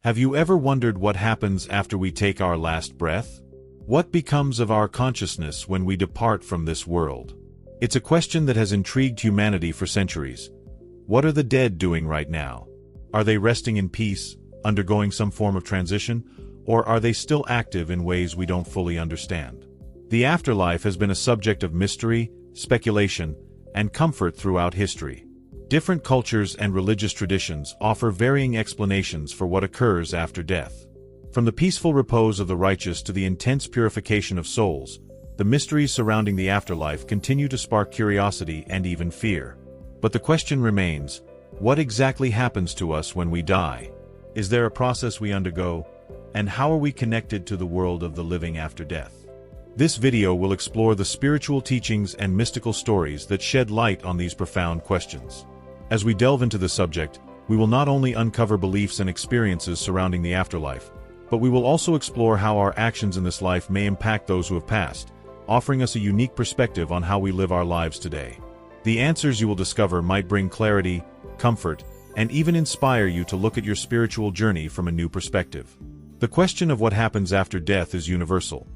Have you ever wondered what happens after we take our last breath? What becomes of our consciousness when we depart from this world? It's a question that has intrigued humanity for centuries. What are the dead doing right now? Are they resting in peace, undergoing some form of transition, or are they still active in ways we don't fully understand? The afterlife has been a subject of mystery, speculation, and comfort throughout history. Different cultures and religious traditions offer varying explanations for what occurs after death. From the peaceful repose of the righteous to the intense purification of souls, the mysteries surrounding the afterlife continue to spark curiosity and even fear. But the question remains, what exactly happens to us when we die? Is there a process we undergo? And how are we connected to the world of the living after death? This video will explore the spiritual teachings and mystical stories that shed light on these profound questions. As we delve into the subject, we will not only uncover beliefs and experiences surrounding the afterlife, but we will also explore how our actions in this life may impact those who have passed, offering us a unique perspective on how we live our lives today. The answers you will discover might bring clarity, comfort, and even inspire you to look at your spiritual journey from a new perspective. The question of what happens after death is universal,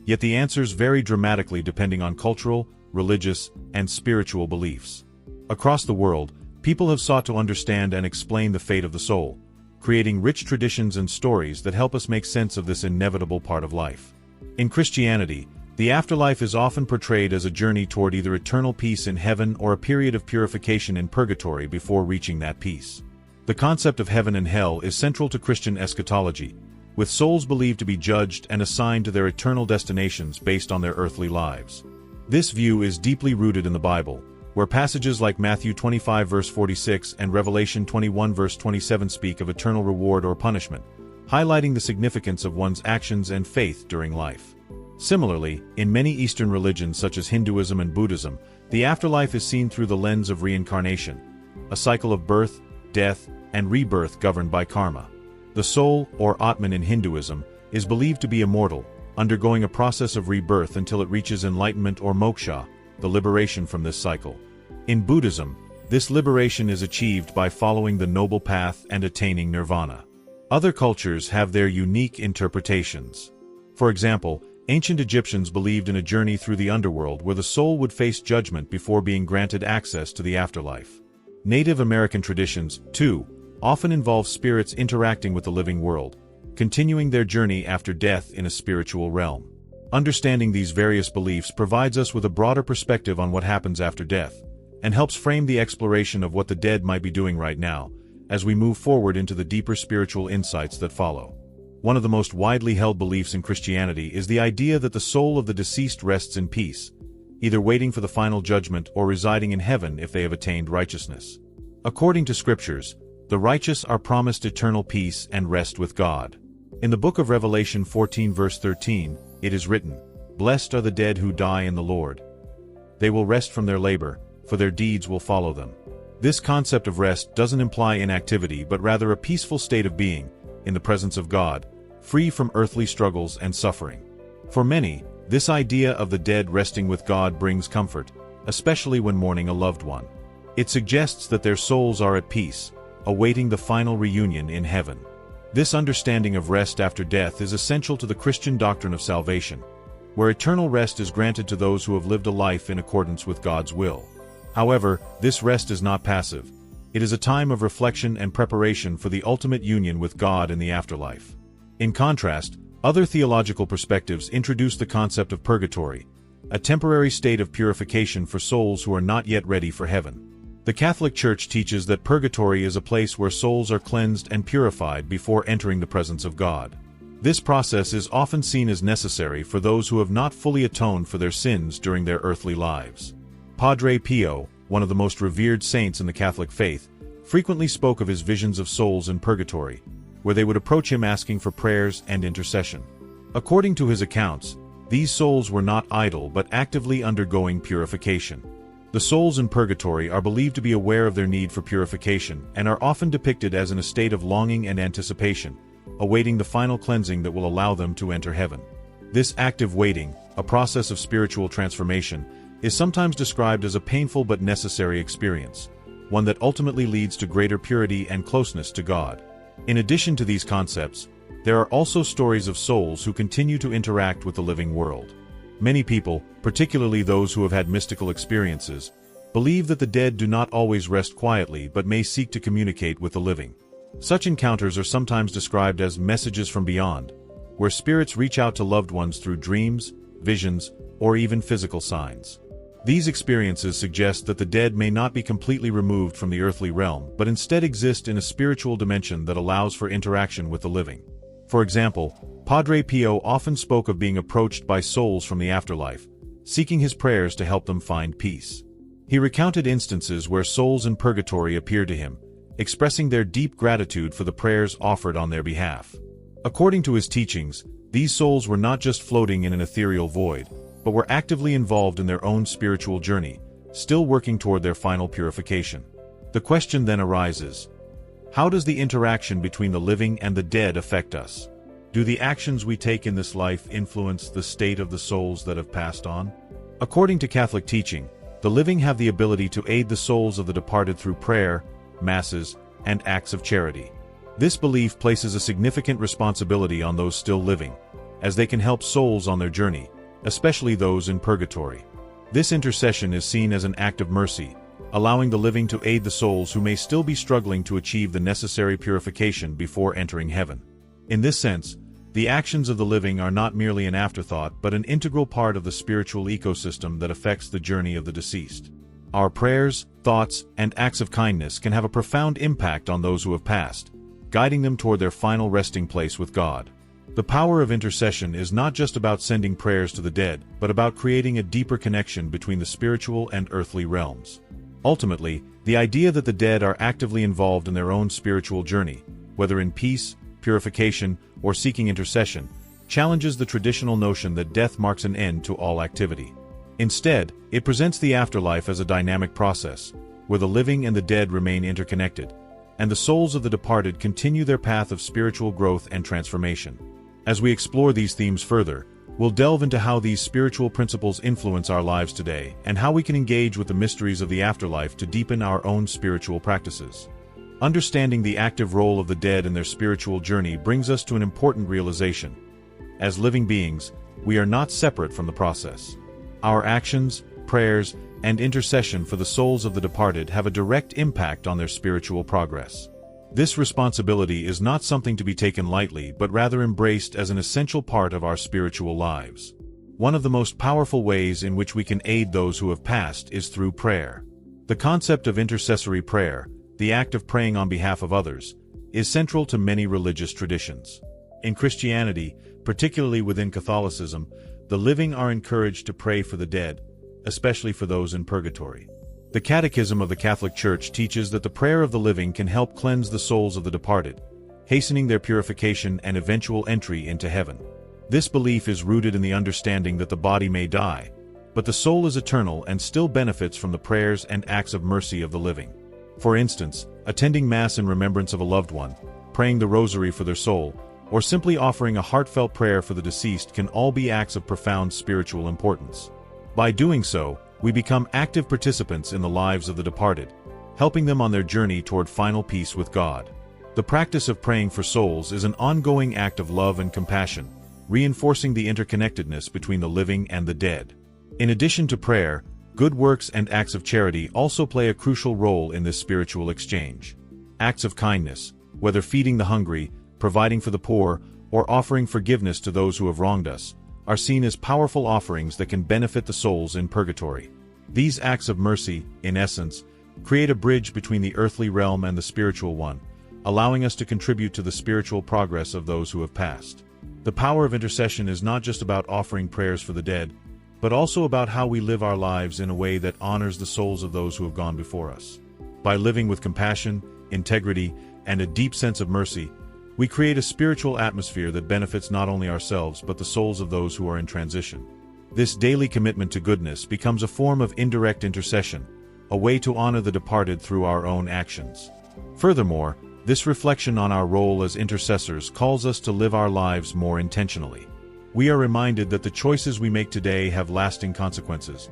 yet the answers vary dramatically depending on cultural, religious, and spiritual beliefs. Across the world, people have sought to understand and explain the fate of the soul, creating rich traditions and stories that help us make sense of this inevitable part of life. In Christianity, the afterlife is often portrayed as a journey toward either eternal peace in heaven or a period of purification in purgatory before reaching that peace. The concept of heaven and hell is central to Christian eschatology, with souls believed to be judged and assigned to their eternal destinations based on their earthly lives. This view is deeply rooted in the Bible, where passages like Matthew 25 verse 46 and Revelation 21 verse 27 speak of eternal reward or punishment, highlighting the significance of one's actions and faith during life. Similarly, in many Eastern religions such as Hinduism and Buddhism, the afterlife is seen through the lens of reincarnation, a cycle of birth, death, and rebirth governed by karma. The soul, or Atman in Hinduism, is believed to be immortal, undergoing a process of rebirth until it reaches enlightenment or moksha, the liberation from this cycle. In Buddhism, this liberation is achieved by following the noble path and attaining nirvana. Other cultures have their unique interpretations. For example, ancient Egyptians believed in a journey through the underworld where the soul would face judgment before being granted access to the afterlife. Native American traditions, too, often involve spirits interacting with the living world, continuing their journey after death in a spiritual realm. Understanding these various beliefs provides us with a broader perspective on what happens after death, and helps frame the exploration of what the dead might be doing right now, as we move forward into the deeper spiritual insights that follow. One of the most widely held beliefs in Christianity is the idea that the soul of the deceased rests in peace, either waiting for the final judgment or residing in heaven if they have attained righteousness. According to scriptures, the righteous are promised eternal peace and rest with God. In the book of Revelation 14 verse 13, it is written, "Blessed are the dead who die in the Lord. They will rest from their labor, for their deeds will follow them." This concept of rest doesn't imply inactivity but rather a peaceful state of being, in the presence of God, free from earthly struggles and suffering. For many, this idea of the dead resting with God brings comfort, especially when mourning a loved one. It suggests that their souls are at peace, awaiting the final reunion in heaven. This understanding of rest after death is essential to the Christian doctrine of salvation, where eternal rest is granted to those who have lived a life in accordance with God's will. However, this rest is not passive. It is a time of reflection and preparation for the ultimate union with God in the afterlife. In contrast, other theological perspectives introduce the concept of purgatory, a temporary state of purification for souls who are not yet ready for heaven. The Catholic Church teaches that purgatory is a place where souls are cleansed and purified before entering the presence of God. This process is often seen as necessary for those who have not fully atoned for their sins during their earthly lives. Padre Pio, one of the most revered saints in the Catholic faith, frequently spoke of his visions of souls in purgatory, where they would approach him asking for prayers and intercession. According to his accounts, these souls were not idle but actively undergoing purification. The souls in purgatory are believed to be aware of their need for purification and are often depicted as in a state of longing and anticipation, awaiting the final cleansing that will allow them to enter heaven. This active waiting, a process of spiritual transformation, is sometimes described as a painful but necessary experience, one that ultimately leads to greater purity and closeness to God. In addition to these concepts, there are also stories of souls who continue to interact with the living world. Many people, particularly those who have had mystical experiences, believe that the dead do not always rest quietly but may seek to communicate with the living. Such encounters are sometimes described as messages from beyond, where spirits reach out to loved ones through dreams, visions, or even physical signs. These experiences suggest that the dead may not be completely removed from the earthly realm but instead exist in a spiritual dimension that allows for interaction with the living. For example, Padre Pio often spoke of being approached by souls from the afterlife, seeking his prayers to help them find peace. He recounted instances where souls in purgatory appeared to him, expressing their deep gratitude for the prayers offered on their behalf. According to his teachings, these souls were not just floating in an ethereal void, but were actively involved in their own spiritual journey, still working toward their final purification. The question then arises: how does the interaction between the living and the dead affect us? Do the actions we take in this life influence the state of the souls that have passed on? According to Catholic teaching, the living have the ability to aid the souls of the departed through prayer, masses, and acts of charity. This belief places a significant responsibility on those still living, as they can help souls on their journey, especially those in purgatory. This intercession is seen as an act of mercy, allowing the living to aid the souls who may still be struggling to achieve the necessary purification before entering heaven. In this sense, the actions of the living are not merely an afterthought but an integral part of the spiritual ecosystem that affects the journey of the deceased. Our prayers, thoughts, and acts of kindness can have a profound impact on those who have passed, guiding them toward their final resting place with God. The power of intercession is not just about sending prayers to the dead, but about creating a deeper connection between the spiritual and earthly realms. Ultimately, the idea that the dead are actively involved in their own spiritual journey, whether in peace, purification, or seeking intercession, challenges the traditional notion that death marks an end to all activity. Instead, it presents the afterlife as a dynamic process, where the living and the dead remain interconnected, and the souls of the departed continue their path of spiritual growth and transformation. As we explore these themes further, we'll delve into how these spiritual principles influence our lives today and how we can engage with the mysteries of the afterlife to deepen our own spiritual practices. Understanding the active role of the dead in their spiritual journey brings us to an important realization. As living beings, we are not separate from the process. Our actions, prayers, and intercession for the souls of the departed have a direct impact on their spiritual progress. This responsibility is not something to be taken lightly but rather embraced as an essential part of our spiritual lives. One of the most powerful ways in which we can aid those who have passed is through prayer. The concept of intercessory prayer, the act of praying on behalf of others, is central to many religious traditions. In Christianity, particularly within Catholicism, the living are encouraged to pray for the dead, especially for those in purgatory. The Catechism of the Catholic Church teaches that the prayer of the living can help cleanse the souls of the departed, hastening their purification and eventual entry into heaven. This belief is rooted in the understanding that the body may die, but the soul is eternal and still benefits from the prayers and acts of mercy of the living. For instance, attending Mass in remembrance of a loved one, praying the Rosary for their soul, or simply offering a heartfelt prayer for the deceased can all be acts of profound spiritual importance. By doing so, we become active participants in the lives of the departed, helping them on their journey toward final peace with God. The practice of praying for souls is an ongoing act of love and compassion, reinforcing the interconnectedness between the living and the dead. In addition to prayer, good works and acts of charity also play a crucial role in this spiritual exchange. Acts of kindness, whether feeding the hungry, providing for the poor, or offering forgiveness to those who have wronged us, are seen as powerful offerings that can benefit the souls in purgatory. These acts of mercy, in essence, create a bridge between the earthly realm and the spiritual one, allowing us to contribute to the spiritual progress of those who have passed. The power of intercession is not just about offering prayers for the dead, but also about how we live our lives in a way that honors the souls of those who have gone before us. By living with compassion, integrity, and a deep sense of mercy, we create a spiritual atmosphere that benefits not only ourselves but the souls of those who are in transition. This daily commitment to goodness becomes a form of indirect intercession, a way to honor the departed through our own actions. Furthermore, this reflection on our role as intercessors calls us to live our lives more intentionally. We are reminded that the choices we make today have lasting consequences,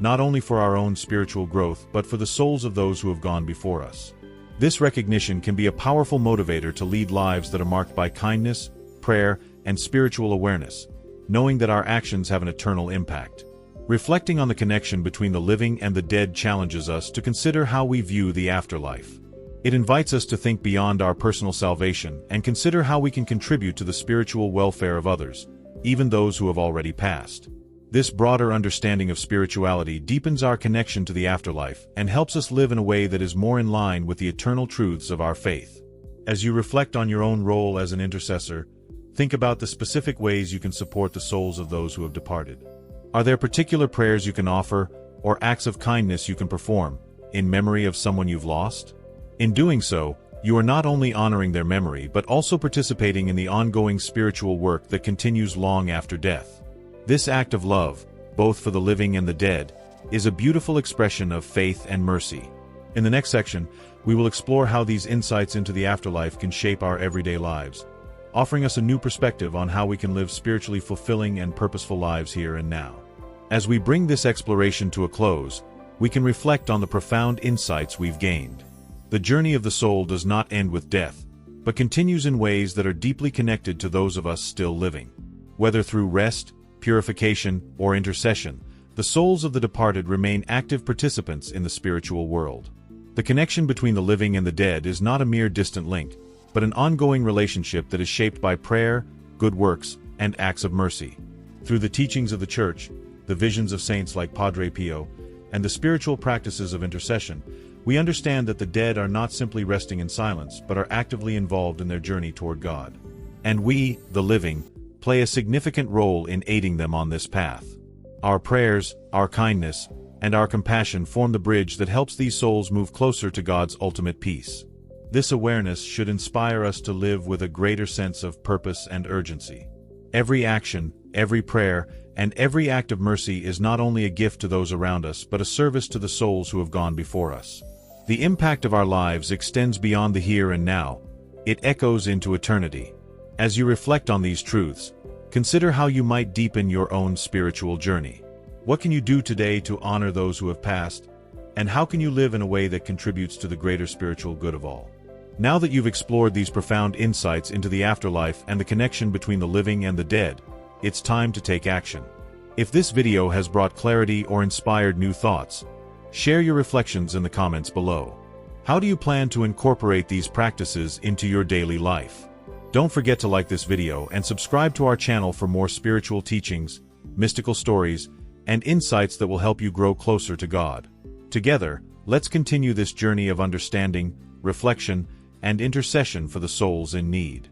not only for our own spiritual growth but for the souls of those who have gone before us. This recognition can be a powerful motivator to lead lives that are marked by kindness, prayer, and spiritual awareness, knowing that our actions have an eternal impact. Reflecting on the connection between the living and the dead challenges us to consider how we view the afterlife. It invites us to think beyond our personal salvation and consider how we can contribute to the spiritual welfare of others, even those who have already passed. This broader understanding of spirituality deepens our connection to the afterlife and helps us live in a way that is more in line with the eternal truths of our faith. As you reflect on your own role as an intercessor, think about the specific ways you can support the souls of those who have departed. Are there particular prayers you can offer, or acts of kindness you can perform, in memory of someone you've lost? In doing so, you are not only honoring their memory but also participating in the ongoing spiritual work that continues long after death. This act of love, both for the living and the dead, is a beautiful expression of faith and mercy. In the next section, we will explore how these insights into the afterlife can shape our everyday lives, offering us a new perspective on how we can live spiritually fulfilling and purposeful lives here and now. As we bring this exploration to a close, we can reflect on the profound insights we've gained. The journey of the soul does not end with death, but continues in ways that are deeply connected to those of us still living. Whether through rest, purification, or intercession, the souls of the departed remain active participants in the spiritual world. The connection between the living and the dead is not a mere distant link, but an ongoing relationship that is shaped by prayer, good works, and acts of mercy. Through the teachings of the Church, the visions of saints like Padre Pio, and the spiritual practices of intercession, we understand that the dead are not simply resting in silence, but are actively involved in their journey toward God. And we, the living, play a significant role in aiding them on this path. Our prayers, our kindness, and our compassion form the bridge that helps these souls move closer to God's ultimate peace. This awareness should inspire us to live with a greater sense of purpose and urgency. Every action, every prayer, and every act of mercy is not only a gift to those around us but a service to the souls who have gone before us. The impact of our lives extends beyond the here and now. It echoes into eternity. As you reflect on these truths, consider how you might deepen your own spiritual journey. What can you do today to honor those who have passed? And how can you live in a way that contributes to the greater spiritual good of all? Now that you've explored these profound insights into the afterlife and the connection between the living and the dead, it's time to take action. If this video has brought clarity or inspired new thoughts, share your reflections in the comments below. How do you plan to incorporate these practices into your daily life? Don't forget to like this video and subscribe to our channel for more spiritual teachings, mystical stories, and insights that will help you grow closer to God. Together, let's continue this journey of understanding, reflection, and intercession for the souls in need.